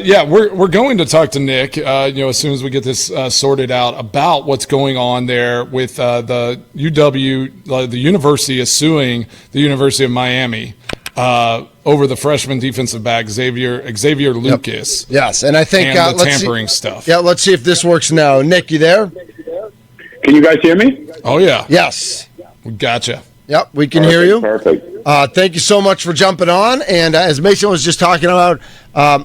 Yeah, we're going to talk to Nick, as soon as we get this sorted out about what's going on there with the UW. The university is suing the University of Miami over the freshman defensive back Xavier Lucas. Yep. Yes, and I think and the tampering stuff. Yeah, let's see if this works now. Nick, you there? Can you guys hear me? Oh yeah. Yes. We gotcha. Yep, we can hear you. Perfect. Thank you so much for jumping on. And as Mason was just talking about,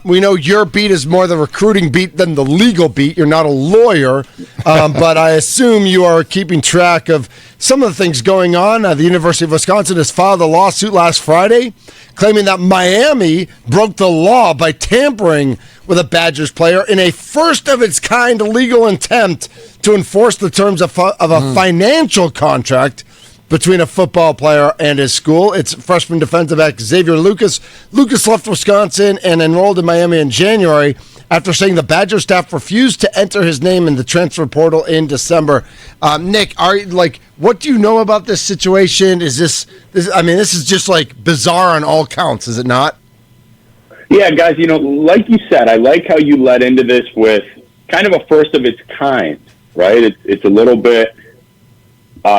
we know your beat is more the recruiting beat than the legal beat. You're not a lawyer, but I assume you are keeping track of some of the things going on. The University of Wisconsin has filed a lawsuit last Friday claiming that Miami broke the law by tampering with a Badgers player in a first-of-its-kind legal attempt to enforce the terms of a financial contract between a football player and his school. It's freshman defensive back Xavier Lucas. Lucas left Wisconsin and enrolled in Miami in January after saying the Badger staff refused to enter his name in the transfer portal in December. Nick, what do you know about this situation? Is this is just like bizarre on all counts, is it not? Yeah, guys, like you said, I like how you led into this with kind of a first of its kind, right? It's a little bit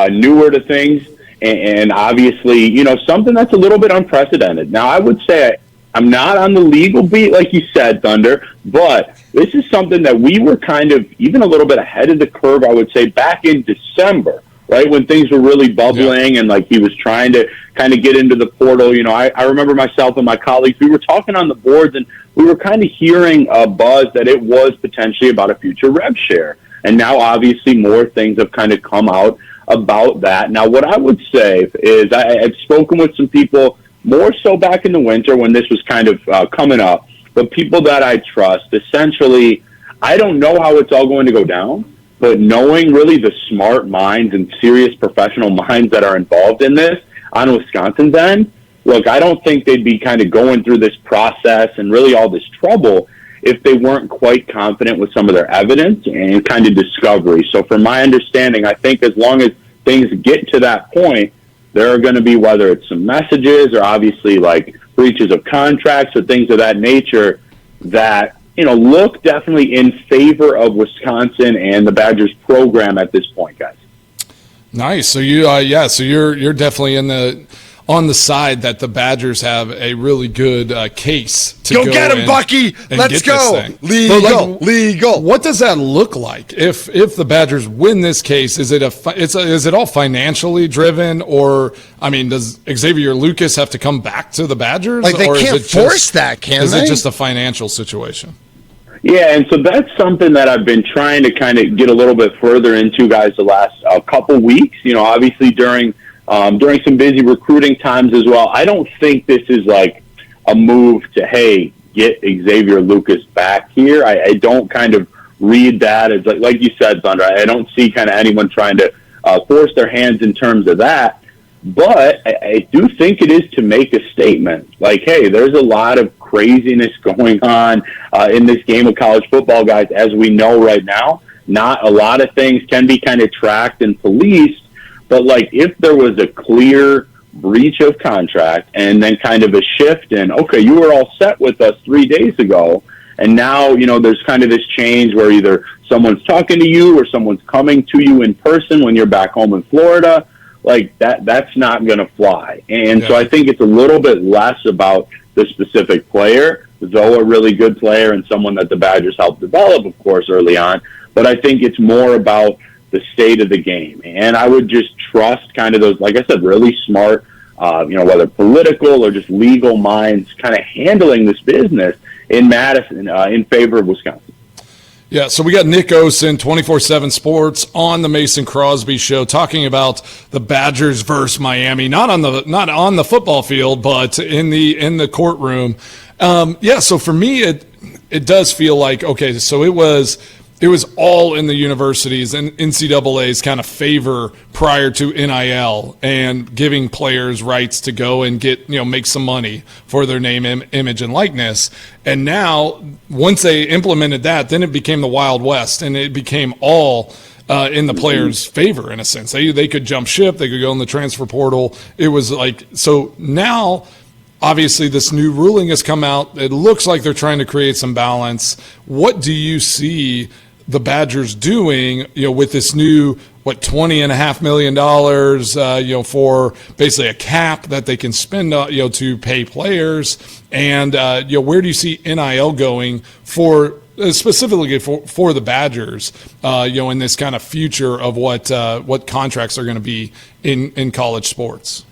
newer to things, and obviously, something that's a little bit unprecedented. Now, I would say I'm not on the legal beat, like you said, Thunder, but this is something that we were kind of even a little bit ahead of the curve, I would say, back in December, right, when things were really bubbling and, he was trying to kind of get into the portal. I remember myself and my colleagues, we were talking on the boards, and we were kind of hearing a buzz that it was potentially about a future rev share. And now, obviously, more things have kind of come out about that. Now, what I would say is I've spoken with some people more so back in the winter when this was kind of coming up, but people that I trust. Essentially, I don't know how it's all going to go down, but knowing really the smart minds and serious professional minds that are involved in this on Wisconsin's end, look, I don't think they'd be kind of going through this process and really all this trouble if they weren't quite confident with some of their evidence and kind of discovery. So from my understanding, I think as long as things get to that point, there are going to be, whether it's some messages or obviously breaches of contracts or things of that nature that, look definitely in favor of Wisconsin and the Badgers program at this point, guys. Nice. So you're definitely on the side that the Badgers have a really good case to go get him, Bucky. Let's go. Legal. What does that look like if the Badgers win this case? Is it all financially driven, or does Xavier Lucas have to come back to the Badgers? They can't force that, can they? Is it just a financial situation? Yeah, and so that's something that I've been trying to kind of get a little bit further into, guys, the last couple weeks. Obviously during some busy recruiting times as well. I don't think this is a move to, hey, get Xavier Lucas back here. I don't kind of read that as, like you said, Thunder. I don't see kind of anyone trying to force their hands in terms of that. But I do think it is to make a statement. Hey, there's a lot of craziness going on in this game of college football, guys, as we know right now. Not a lot of things can be kind of tracked and policed. But, if there was a clear breach of contract and then kind of a shift in, okay, you were all set with us 3 days ago, and now, there's kind of this change where either someone's talking to you or someone's coming to you in person when you're back home in Florida, that's not going to fly. And so I think it's a little bit less about the specific player, though a really good player and someone that the Badgers helped develop, of course, early on. But I think it's more about the state of the game. And I would just trust kind of those, like I said, really smart, whether political or just legal minds kind of handling this business in Madison in favor of Wisconsin. Yeah, so we got Nick Osen, 24/7 Sports, on the Mason Crosby Show, talking about the Badgers versus Miami, not on the football field, but in the courtroom. So for me, it does feel like, okay, so it was all in the universities and NCAA's kind of favor prior to NIL and giving players rights to go and get, make some money for their name, image, and likeness. And now, once they implemented that, then it became the Wild West, and it became all in the players' favor, in a sense. They could jump ship. They could go in the transfer portal. It was so now obviously this new ruling has come out. It looks like they're trying to create some balance. What do you see the Badgers doing, with this new, $20.5 million, for basically a cap that they can spend, to pay players? And, where do you see NIL going for, specifically for the Badgers, in this kind of future of what contracts are going to be in college sports?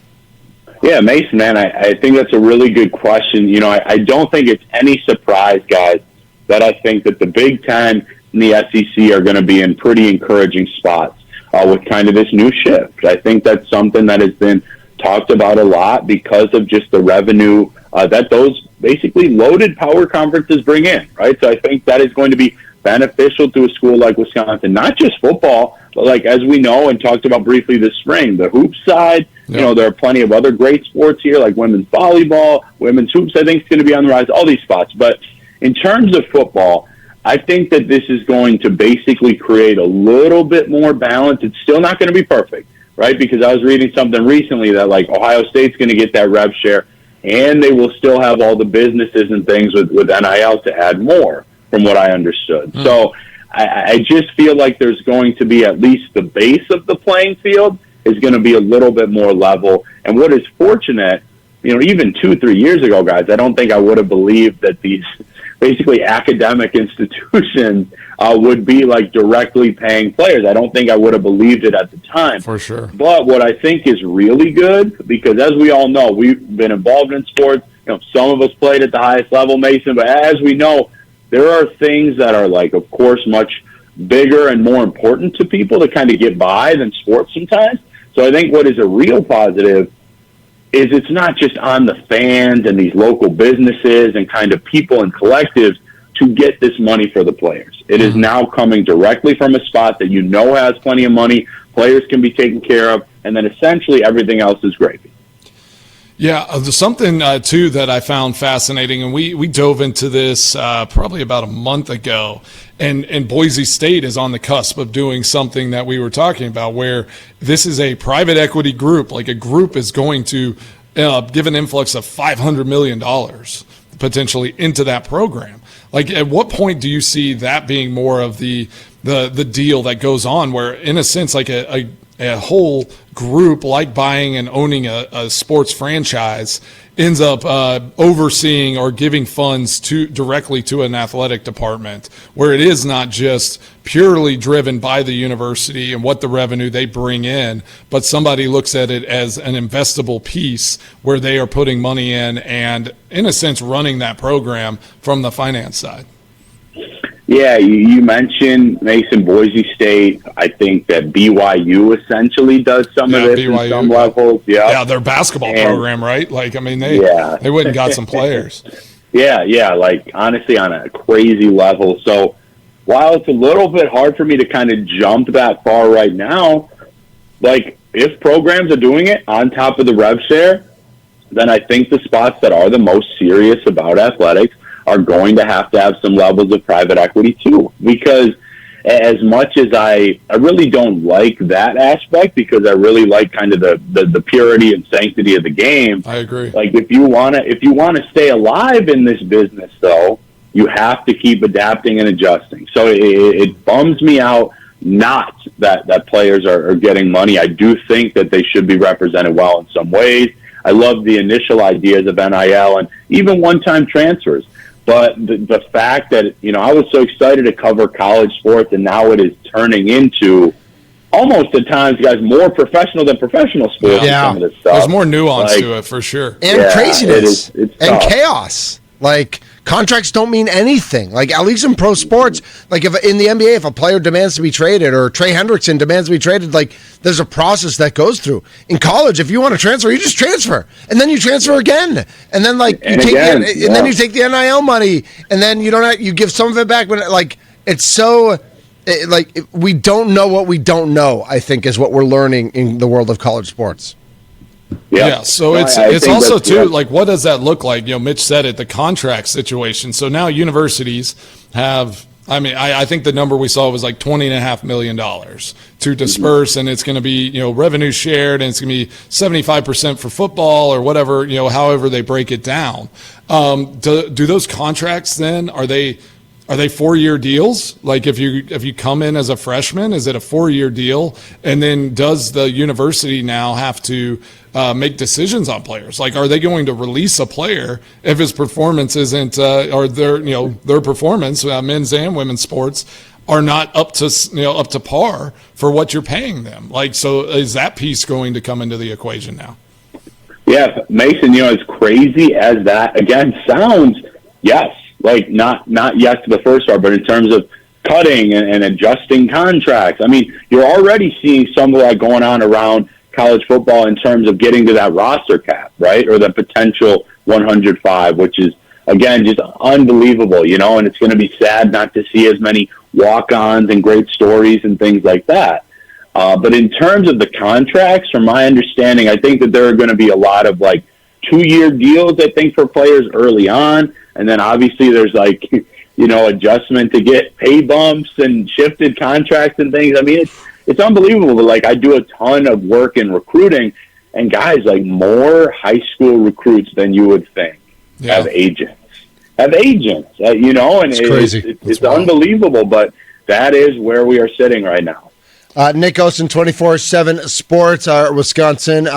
Yeah, Mason, man, I think that's a really good question. I don't think it's any surprise, guys, that I think that the Big Ten and the SEC are going to be in pretty encouraging spots with kind of this new shift. I think that's something that has been talked about a lot because of just the revenue that those basically loaded power conferences bring in, right? So I think that is going to be beneficial to a school like Wisconsin, not just football, but like as we know and talked about briefly this spring, the hoop side. There are plenty of other great sports here, like women's volleyball, women's hoops, I think is going to be on the rise, all these spots. But in terms of football, I think that this is going to basically create a little bit more balance. It's still not going to be perfect, right? Because I was reading something recently that like Ohio State's going to get that rev share, and they will still have all the businesses and things with NIL to add more, from what I understood. So I just feel like there's going to be at least the base of the playing field is going to be a little bit more level. And what is fortunate, even 2-3 years ago, guys, I don't think I would have believed that these basically academic institutions would be like directly paying players. I don't think I would have believed it at the time. For sure. But what I think is really good, because as we all know, we've been involved in sports. Some of us played at the highest level, Mason, but as we know, there are things that are like, of course, much bigger and more important to people to kind of get by than sports sometimes. So I think what is a real positive is it's not just on the fans and these local businesses and kind of people and collectives to get this money for the players. It is now coming directly from a spot that has plenty of money, players can be taken care of, and then essentially everything else is gravy. Yeah, there's something, too, that I found fascinating, and we dove into this probably about a month ago, and Boise State is on the cusp of doing something that we were talking about, where this is a private equity group, like a group is going to give an influx of $500 million potentially into that program. Like, at what point do you see that being more of the deal that goes on, where, in a sense, like a whole group, like buying and owning a sports franchise, ends up overseeing or giving funds directly to an athletic department, where it is not just purely driven by the university and what the revenue they bring in, but somebody looks at it as an investable piece where they are putting money in and, in a sense, running that program from the finance side. Yeah, you mentioned Mason, Boise State. I think that BYU essentially does some of this BYU, in some levels. Yeah, their basketball program, right? Like, I mean, they went and got some players. Yeah, like, honestly, on a crazy level. So while it's a little bit hard for me to kind of jump that far right now, like, if programs are doing it on top of the rev share, then I think the spots that are the most serious about athletics are going to have some levels of private equity too. Because as much as I really don't like that aspect, because I really like kind of the purity and sanctity of the game. I agree. Like, if you wanna stay alive in this business, though, you have to keep adapting and adjusting. So it bums me out not that players are getting money. I do think that they should be represented well in some ways. I love the initial ideas of NIL and even one-time transfers. But the fact that, I was so excited to cover college sports, and now it is turning into almost at times, guys, more professional than professional sports. Yeah. Some of this stuff. There's more nuance to it, for sure. And craziness. It's and tough. chaos. Like, contracts don't mean anything. Like, at least in pro sports, like if in the NBA, if a player demands to be traded or Trey Hendrickson demands to be traded, like, there's a process that goes through. In college, if you want to transfer, you just transfer, and then you transfer again, and then like then you take the NIL money, and then you give some of it back. But like, it's so. We don't know what we don't know, I think, is what we're learning in the world of college sports. Yeah, so it's also too, like, what does that look like? Mitch said it, the contract situation. So now universities have I mean, I think the number we saw was like $20.5 million to disperse, and it's going to be, revenue shared, and it's going to be 75% for football or whatever, however they break it down. Do those contracts then, are they 4-year deals? Like if you come in as a freshman, is it a 4-year deal? And then does the university now have to make decisions on players? Like, are they going to release a player if his performance isn't, or their performance, men's and women's sports, are not up to par for what you're paying them? Like, so is that piece going to come into the equation now? Yeah, Mason, as crazy as that, again, sounds, yes. Like not yes to the first part, but in terms of cutting and adjusting contracts. I mean, you're already seeing some of that going on around college football in terms of getting to that roster cap, right? Or the potential 105, which is, again, just unbelievable, and it's going to be sad not to see as many walk-ons and great stories and things like that. But in terms of the contracts, from my understanding, I think that there are going to be a lot of 2-year deals, I think, for players early on. And then obviously there's adjustment to get pay bumps and shifted contracts and things. I mean, it's unbelievable. But I do a ton of work in recruiting, and guys, more high school recruits than you would think have agents. And it's crazy. It's unbelievable, but that is where we are sitting right now. Nick Osen, 24/7 Sports, our Wisconsin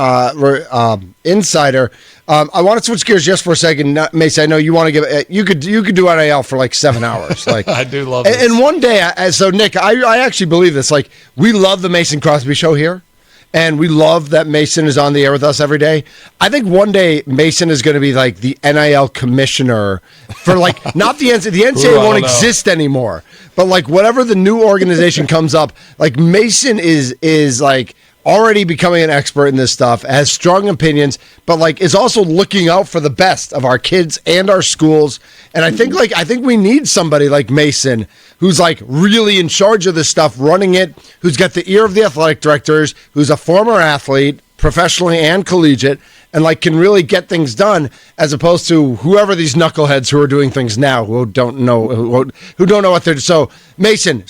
insider. I want to switch gears just for a second, Mason. I know you want to give. You could do NIL for 7 hours. I do love it. And one day, so Nick, I actually believe this. We love the Mason Crosby show here, and we love that Mason is on the air with us every day. I think one day Mason is going to be the NIL commissioner for not the NCAA. The NCAA won't exist anymore. But whatever the new organization comes up, Mason is already becoming an expert in this stuff, has strong opinions, but is also looking out for the best of our kids and our schools. And I think we need somebody like Mason who's really in charge of this stuff, running it, who's got the ear of the athletic directors, who's a former athlete, professionally and collegiate, and can really get things done, as opposed to whoever these knuckleheads who are doing things now who don't know what they're doing. So Mason,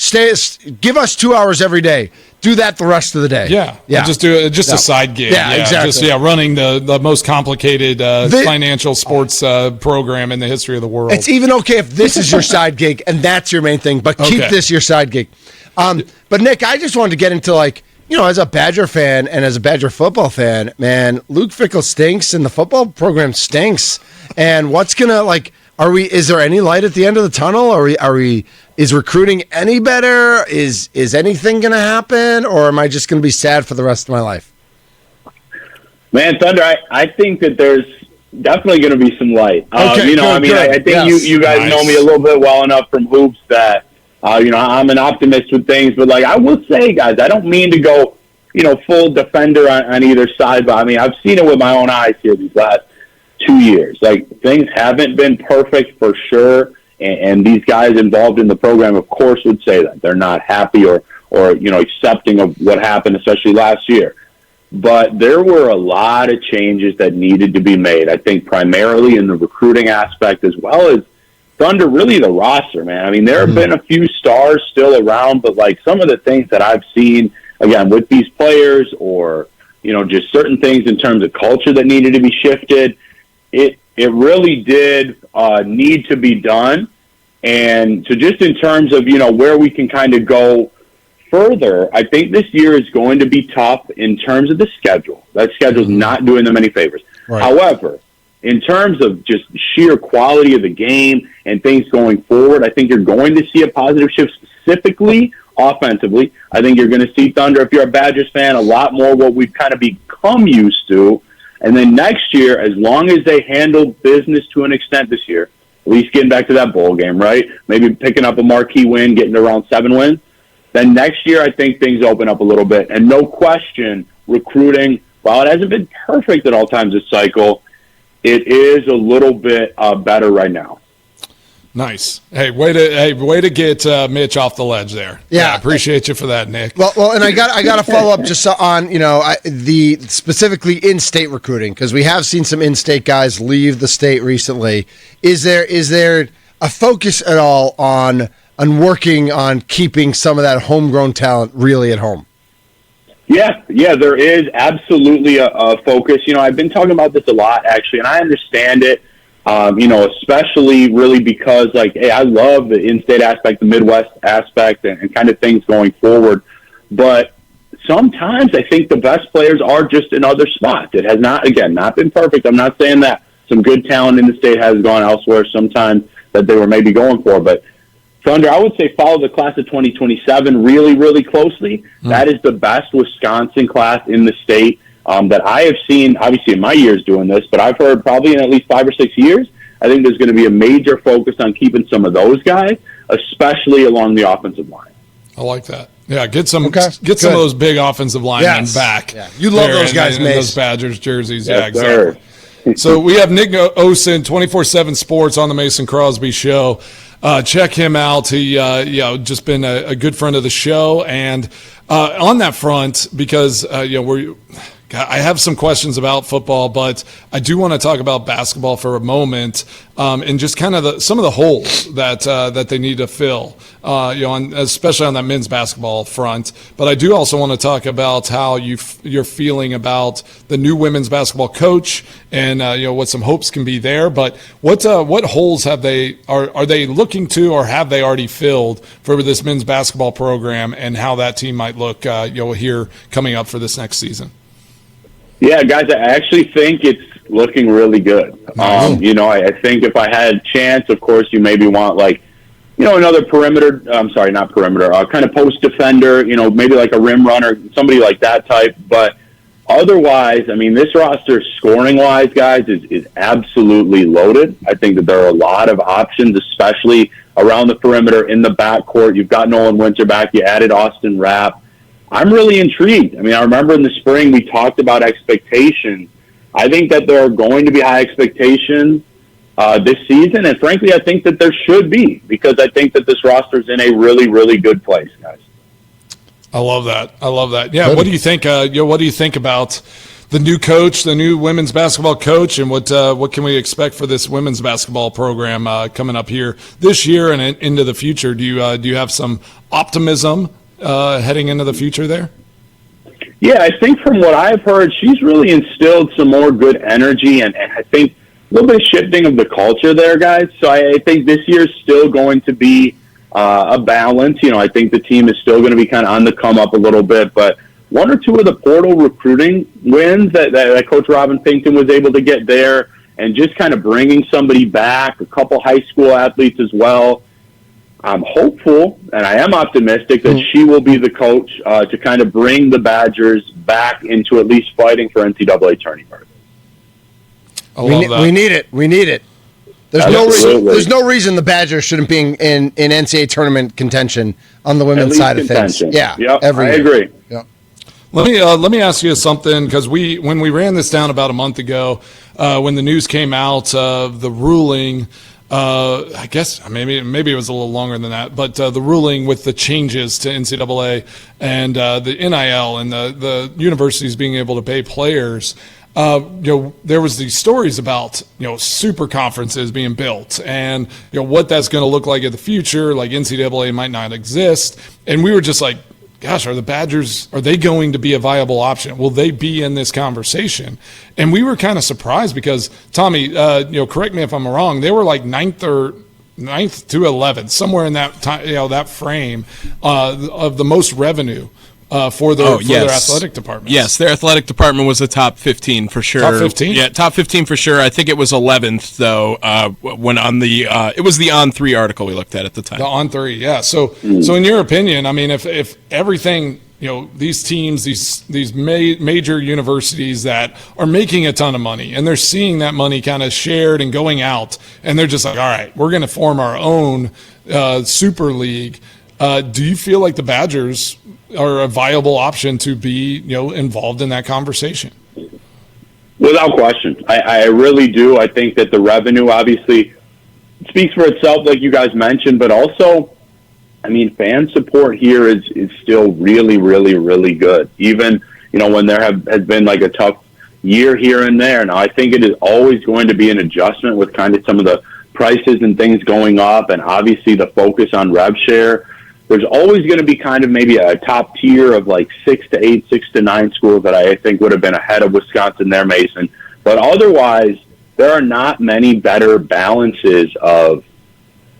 give us 2 hours every day. Do that the rest of the day. Yeah. Just do it. Just a side gig. Yeah, exactly. Just running the most complicated financial sports program in the history of the world. It's even okay if this is your side gig and that's your main thing, but keep this your side gig. But Nick, I just wanted to get into as a Badger fan and as a Badger football fan, man, Luke Fickell stinks and the football program stinks. And what's gonna is there any light at the end of the tunnel? Is recruiting any better? Is anything gonna happen, or am I just gonna be sad for the rest of my life? Man, Thunder, I think that there's definitely going to be some light. Okay, I think you guys know me a little bit well enough from hoops that I'm an optimist with things, but I will say, guys, I don't mean to go, full defender on either side, but I've seen it with my own eyes here these last 2 years. Things haven't been perfect for sure, and these guys involved in the program, of course, would say that they're not happy or accepting of what happened, especially last year. But there were a lot of changes that needed to be made. I think primarily in the recruiting aspect, as well as Thunder, really the roster, man. There have been a few stars still around, but some of the things that I've seen, again, with these players, or just certain things in terms of culture that needed to be shifted, it really did need to be done. And so just in terms of where we can kind of go further, I think this year is going to be tough in terms of the schedule. That schedule's not doing them any favors. Right. However, in terms of just sheer quality of the game and things going forward, I think you're going to see a positive shift, specifically offensively. I think you're going to see Thunder, if you're a Badgers fan, a lot more what we've kind of become used to. And then next year, as long as they handle business to an extent this year, at least getting back to that bowl game, right? Maybe picking up a marquee win, getting to around 7 wins. Then next year, I think things open up a little bit. And no question, recruiting, while it hasn't been perfect at all times this cycle, it is a little bit better right now. Nice. Hey, way to get Mitch off the ledge there. Yeah, appreciate you for that, Nick. Well, and I got to follow up just on the specifically in-state recruiting, because we have seen some in-state guys leave the state recently. Is there a focus at all on on working on keeping some of that homegrown talent really at home? Yeah, there is absolutely a focus. I've been talking about this a lot, actually, and I understand it, especially really because, hey, I love the in-state aspect, the Midwest aspect, and kind of things going forward. But sometimes I think the best players are just in other spots. It has not been perfect. I'm not saying that. Some good talent in the state has gone elsewhere sometimes that they were maybe going for, but Thunder, I would say follow the class of 2027 really, really closely. That is the best Wisconsin class in the state that I have seen, obviously in my years doing this, but I've heard probably in at least 5 or 6 years. I think there's going to be a major focus on keeping some of those guys, especially along the offensive line. I like that. Yeah, get some of those big offensive linemen back. Yeah. You love those guys, in Mace. those Badgers jerseys. Yes, yeah, exactly. So we have Nick Osen, 24/7 Sports on the Mason Crosby Show. Check him out. He, just been a good friend of the show. And on that front, because I have some questions about football, but I do want to talk about basketball for a moment, and just kind of some of the holes that they need to fill, especially on that men's basketball front. But I do also want to talk about how you're feeling about the new women's basketball coach, and what some hopes can be there. But what holes are they looking to, or have they already filled for this men's basketball program, and how that team might look here coming up for this next season? Yeah, guys, I actually think it's looking really good. I think if I had a chance, of course, you maybe want another perimeter. I'm sorry, not perimeter. Kind of post defender. Maybe like a rim runner, somebody like that type. But otherwise, I mean, this roster, scoring wise, guys, is absolutely loaded. I think that there are a lot of options, especially around the perimeter in the backcourt. You've got Nolan Winter back. You added Austin Rapp. I'm really intrigued. I mean, I remember in the spring we talked about expectations. I think that there are going to be high expectations this season, and frankly, I think that there should be, because I think that this roster is in a really, really good place, guys. I love that. Yeah. What do you think? What do you think about the new coach, the new women's basketball coach, and what can we expect for this women's basketball program coming up here this year and into the future? Do you have some optimism heading into the future there? Yeah, I think from what I've heard, she's really instilled some more good energy, and I think a little bit of shifting of the culture there, guys. So I think this year is still going to be a balance. I think the team is still going to be kind of on the come up a little bit, but one or two of the portal recruiting wins that Coach Robin Pinkton was able to get there, and just kind of bringing somebody back, a couple high school athletes as well. I'm hopeful, and I am optimistic that she will be the coach to kind of bring the Badgers back into at least fighting for NCAA tournament. We need it. There's no reason the Badgers shouldn't be in NCAA tournament contention on the women's side of things. Yeah, yep, I agree. Yeah. Let me ask you something, because when we ran this down about a month ago, when the news came out of the ruling. I guess maybe it was a little longer than that, but the ruling with the changes to NCAA and the NIL and the universities being able to pay players, there was these stories about super conferences being built, and what that's going to look like in the future. Like NCAA might not exist, and we were just like, gosh, are the Badgers, are they going to be a viable option? Will they be in this conversation? And we were kind of surprised because, Tommy, correct me if I'm wrong, they were like 9th to 11th, somewhere in that time, that frame of the most revenue for their athletic department. Yes, their athletic department was the top 15 for sure. Top 15? Yeah, top 15 for sure. I think it was 11th though. When on the it was the On3 article we looked at the time. The On3, yeah. So in your opinion, I mean, if everything, these teams, these major universities that are making a ton of money, and they're seeing that money kind of shared and going out, and they're just like, all right, we're going to form our own super league. Do you feel like the Badgers are a viable option to be, involved in that conversation? Without question. I really do. I think that the revenue obviously speaks for itself, like you guys mentioned, but also, I mean, fan support here is still really, really, really good. Even, when there has been like a tough year here and there. Now, I think it is always going to be an adjustment with kind of some of the prices and things going up, and obviously the focus on rev share, there's always going to be kind of maybe a top tier of like 6 to 8, 6 to 9 schools that I think would have been ahead of Wisconsin there, Mason. But otherwise, there are not many better balances of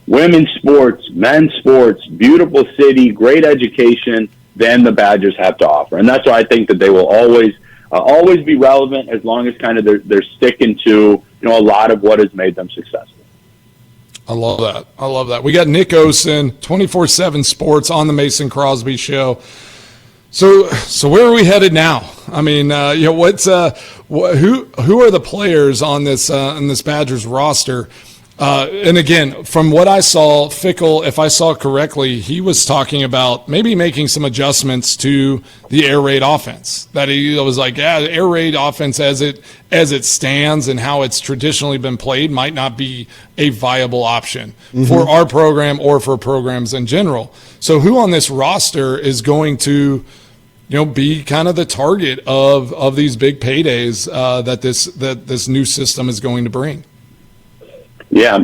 women's sports, men's sports, beautiful city, great education than the Badgers have to offer. And that's why I think that they will always be relevant as long as kind of they're sticking to, a lot of what has made them successful. I love that. We got Nick Osen, 24/7 Sports on the Mason Crosby Show. So where are we headed now? I mean, who are the players on this Badgers roster? And again, from what I saw, Fickle, if I saw correctly, he was talking about maybe making some adjustments to the air raid offense. That he was like, yeah, the air raid offense as it stands and how it's traditionally been played might not be a viable option for our program or for programs in general. So who on this roster is going to be kind of the target of these big paydays that this new system is going to bring? Yeah,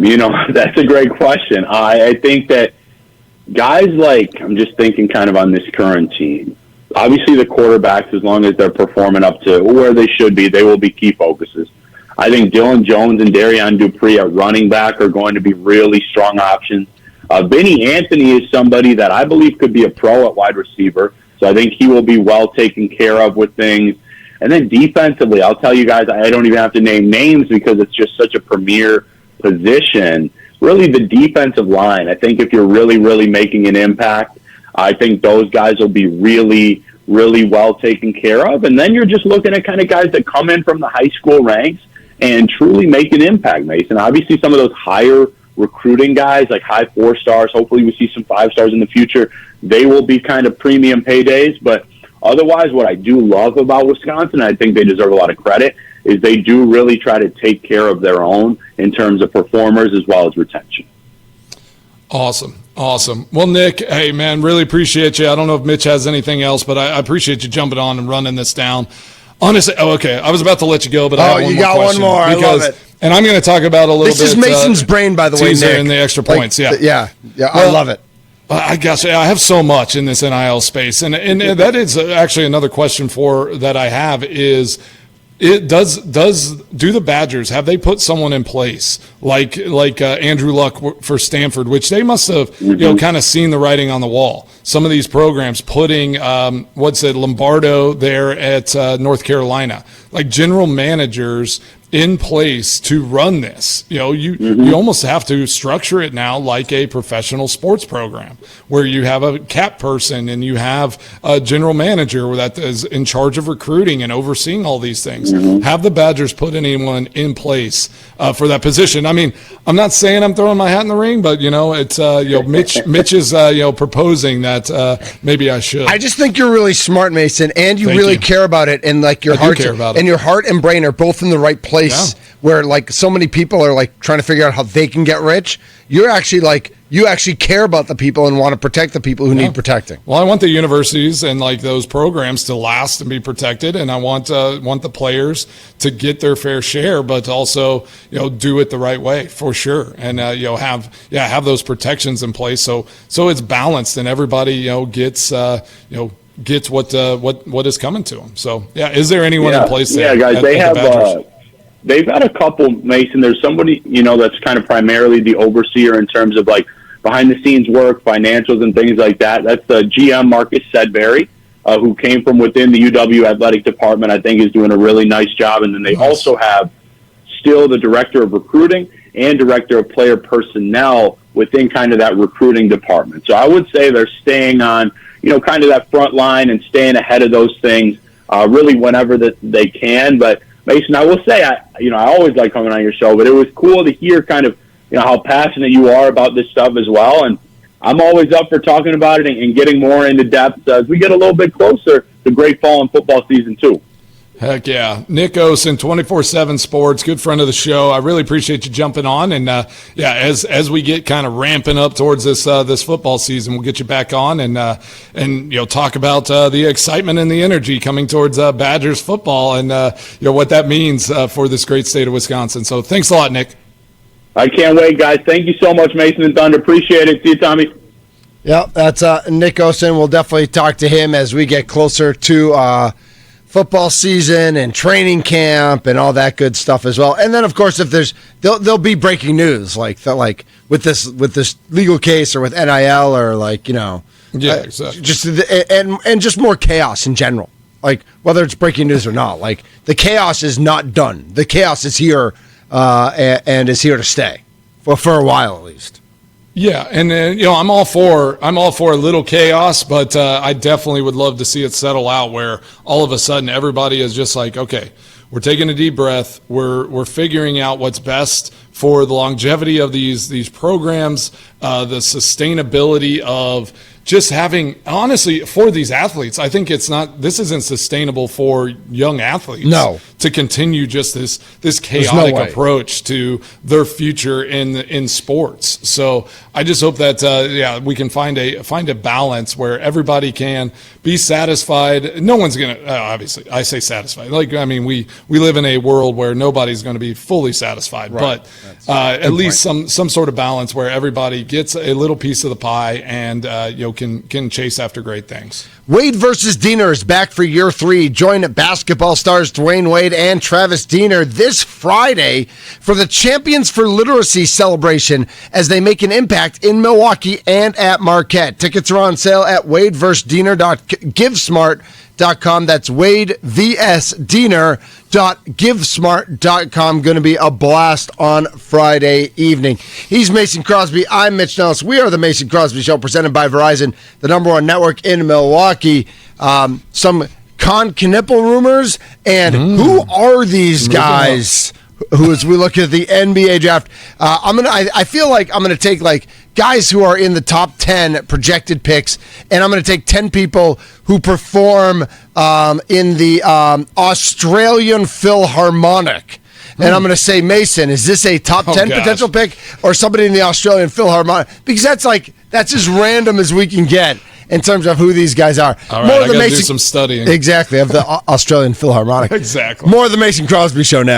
that's a great question. I think that guys I'm just thinking kind of on this current team, obviously the quarterbacks, as long as they're performing up to where they should be, they will be key focuses. I think Dylan Jones and Darian Dupree at running back are going to be really strong options. Vinny Anthony is somebody that I believe could be a pro at wide receiver, so I think he will be well taken care of with things. And then defensively, I'll tell you guys, I don't even have to name names because it's just such a premier position. Really, the defensive line. I think if you're really, really making an impact, I think those guys will be really, really well taken care of. And then you're just looking at kind of guys that come in from the high school ranks and truly make an impact, Mason. Obviously, some of those higher recruiting guys, like high 4-stars, hopefully we see some 5-stars in the future, they will be kind of premium paydays. But otherwise, what I do love about Wisconsin, I think they deserve a lot of credit, is they do really try to take care of their own in terms of performers as well as retention. Awesome. Well, Nick, hey, man, really appreciate you. I don't know if Mitch has anything else, but I appreciate you jumping on and running this down. Honestly, okay, I was about to let you go, but I have one more question. One more. I love it. And I'm going to talk about a little bit. This is Mason's brain, by the way, Nick. And the extra points, Yeah, I love it. I guess I have so much in this NIL space, and that is actually another question that I have is, do the Badgers, have they put someone in place like Andrew Luck for Stanford, which they must have kind of seen the writing on the wall. Some of these programs putting Lombardo there at North Carolina, like general managers in place to run this. You almost have to structure it now like a professional sports program where you have a cap person and you have a general manager that is in charge of recruiting and overseeing all these things. Have the Badgers put anyone in place for that position? I mean, I'm not saying I'm throwing my hat in the ring, but it's Mitch is proposing that maybe I should. I just think you're really smart, Mason, and you care about it, and like your heart and brain are both in the right place. Where like so many people are like trying to figure out how they can get rich. You're actually you actually care about the people and want to protect the people who need protecting. Well, I want the universities and like those programs to last and be protected, and I want the players to get their fair share, but also do it the right way for sure, and have those protections in place so it's balanced and everybody gets what is coming to them. So is there anyone in place there? Yeah, guys, they've got a couple, Mason. There's somebody, that's kind of primarily the overseer in terms of like behind the scenes work, financials and things like that. That's the GM Marcus Sedberry, who came from within the UW athletic department. I think is doing a really nice job. And then they also have still the director of recruiting and director of player personnel within kind of that recruiting department. So I would say they're staying on, kind of that front line and staying ahead of those things, really whenever that they can. But Mason, I will say, I always like coming on your show, but it was cool to hear kind of, how passionate you are about this stuff as well. And I'm always up for talking about it and getting more into depth as we get a little bit closer to great fall and football season too. Heck yeah. Nick Osen, 24/7 Sports, good friend of the show. I really appreciate you jumping on. And, as we get kind of ramping up towards this football season, we'll get you back on and talk about the excitement and the energy coming towards Badgers football and, what that means for this great state of Wisconsin. So thanks a lot, Nick. I can't wait, guys. Thank you so much, Mason and Thunder. Appreciate it. See you, Tommy. Yeah, that's Nick Osen. We'll definitely talk to him as we get closer to football season and training camp and all that good stuff as well. And then, of course, if there'll be breaking news like with this legal case or with NIL or exactly. Just more chaos in general. Like whether it's breaking news or not, like the chaos is not done. The chaos is here and is here to stay for a while at least. Yeah, and I'm all for a little chaos, but I definitely would love to see it settle out where all of a sudden everybody is just like, okay, we're taking a deep breath, we're figuring out what's best for the longevity of these programs, the sustainability of just having, honestly, for these athletes, I think this isn't sustainable for young athletes. No. To continue just this chaotic approach to their future in sports. So I just hope that we can find a balance where everybody can be satisfied. No one's gonna obviously, I say satisfied. We live in a world where nobody's going to be fully satisfied, right. But at least some sort of balance where everybody gets a little piece of the pie and can chase after great things. Wade versus Diener is back for year 3. Join basketball stars Dwayne Wade and Travis Diener this Friday for the Champions for Literacy celebration as they make an impact in Milwaukee and at Marquette. Tickets are on sale at wadevsdiener.givesmart.com. That's wadevsdiener.givesmart.com. Going to be a blast on Friday evening. He's Mason Crosby. I'm Mitch Nelles. We are the Mason Crosby Show, presented by Verizon, the #1 network in Milwaukee. Some Con Knipple rumors, and who are these guys? Who, as we look at the NBA draft, I feel like I'm gonna take guys who are in the top 10 projected picks, and I'm gonna take 10 people who perform in the Australian Philharmonic. And I'm going to say, Mason, is this a top 10 potential pick or somebody in the Australian Philharmonic? Because that's as random as we can get in terms of who these guys are. All right, I got to do some studying. Exactly, of the Australian Philharmonic. Exactly. More of the Mason Crosby Show next.